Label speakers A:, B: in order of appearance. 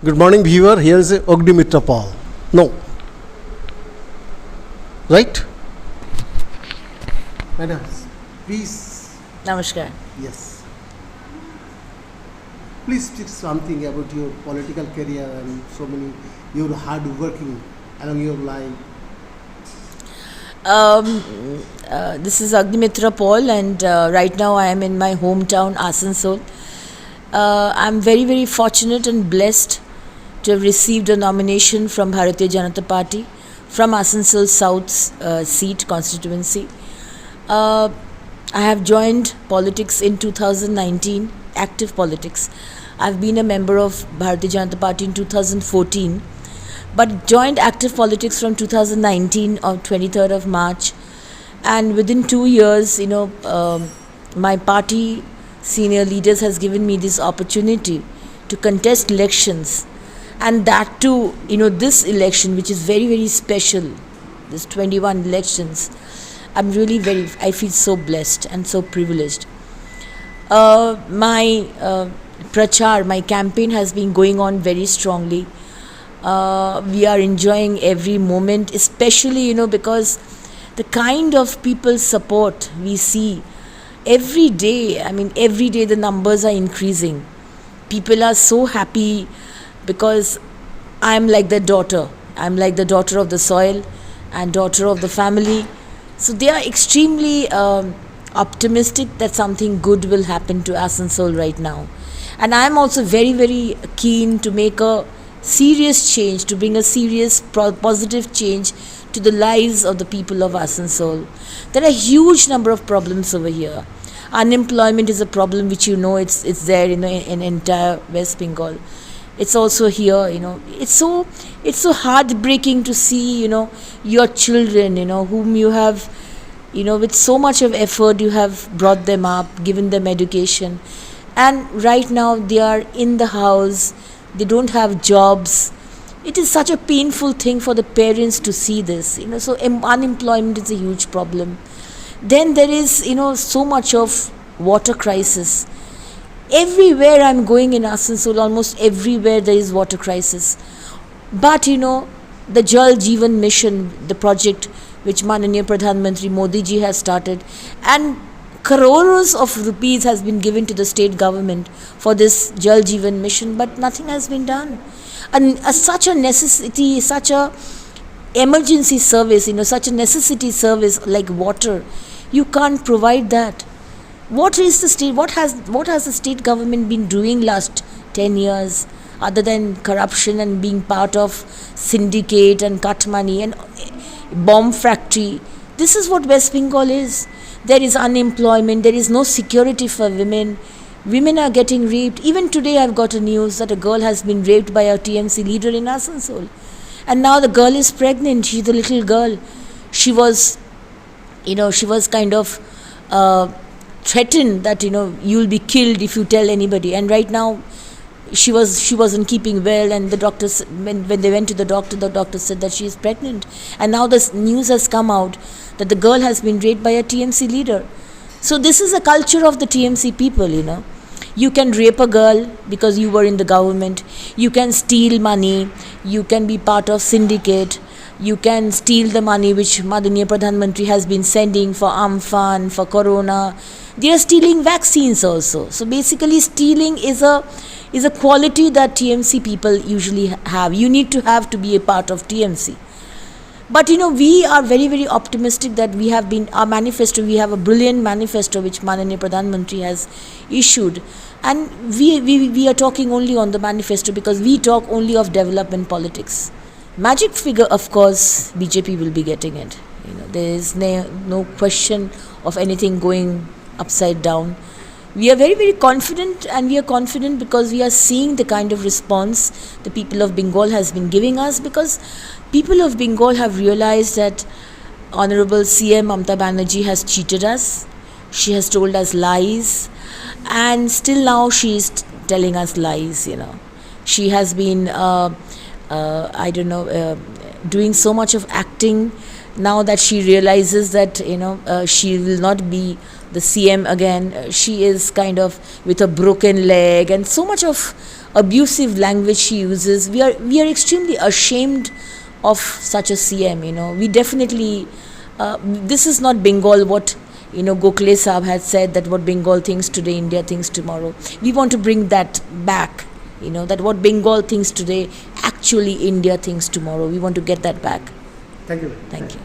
A: Good morning, viewer. Here is Ognimitra Paul. No. Right? Madam, please.
B: Namaskar.
A: Yes. Please speak something about your political career and your hard working along your life.
B: This is Ognimitra Paul, and right now I am in my hometown, Asansol. I'm very, very fortunate and blessed to have received a nomination from Bharatiya Janata Party from Asansol South seat constituency. I have joined politics in 2019, active politics. I've been a member of Bharatiya Janata Party in 2014, but joined active politics from 2019 on 23rd of March. And within 2 years, my party senior leaders has given me this opportunity to contest elections, and that too, this election, which is very, very special, this 21 elections. I feel so blessed and so privileged. My prachar, my campaign has been going on very strongly. We are enjoying every moment, especially, because the kind of people's support we see every day. Every day the numbers are increasing. People are so happy because I'm like their daughter. I'm like the daughter of the soil and daughter of the family. So they are extremely optimistic that something good will happen to Asansol right now. And I'm also very, very keen to make a serious change, to bring a serious positive change to the lives of the people of Asansol. There are a huge number of problems over here. Unemployment is a problem which it's there in entire West Bengal. It's also here, it's so heartbreaking to see, your children, whom you have, with so much of effort you have brought them up, given them education, and right now they are in the house, they don't have jobs. It is such a painful thing for the parents to see this, so unemployment is a huge problem. Then there is, so much of water crisis. Everywhere I'm going in Asansol, almost everywhere there is water crisis. But the Jal Jeevan Mission, the project which Mananiya Pradhan Mantri Modi ji has started, and crores of rupees has been given to the state government for this Jal Jeevan Mission, but nothing has been done. And such a necessity, such a emergency service, such a necessity service like water, you can't provide that. What has the state government been doing last 10 years other than corruption and being part of syndicate and cut money and bomb factory? This is what West Bengal is. There is unemployment, there is no security for women. Women are getting raped. Even today I've got a news that a girl has been raped by a TMC leader in Asansol. And now the girl is pregnant. She's a little girl. She was kind of threatened that you'll be killed if you tell anybody. And right now she wasn't keeping well, and the doctors, when they went to the doctor said that she is pregnant. And now this news has come out that the girl has been raped by a TMC leader. So this is a culture of the TMC people. You can rape a girl because you were in the government. You can steal money. You can be part of syndicate. You can steal the money which Mananiya Pradhan Mantri has been sending for Amphan, for Corona. They are stealing vaccines also. So basically stealing is a quality that TMC people usually have. You need to have to be a part of TMC. But we are very, very optimistic that we have a brilliant manifesto which Mananiya Pradhan Mantri has issued. And we are talking only on the manifesto because we talk only of development politics. Magic figure, of course, BJP will be getting it. There is no question of anything going upside down. We are very, very confident, and we are confident because we are seeing the kind of response the people of Bengal has been giving us, because people of Bengal have realized that Honorable CM Mamata Banerjee has cheated us. She has told us lies, and still now she is telling us lies. She has been doing so much of acting now that she realizes that she will not be the CM again. She is kind of with a broken leg and so much of abusive language she uses. We are extremely ashamed of such a CM. We definitely this is not Bengal. What Gokhale Saab had said, that what Bengal thinks today, India thinks tomorrow. We want to bring that back. That what Bengal thinks today, actually India thinks tomorrow. We want to get that back.
A: Thank you.
B: Thank you.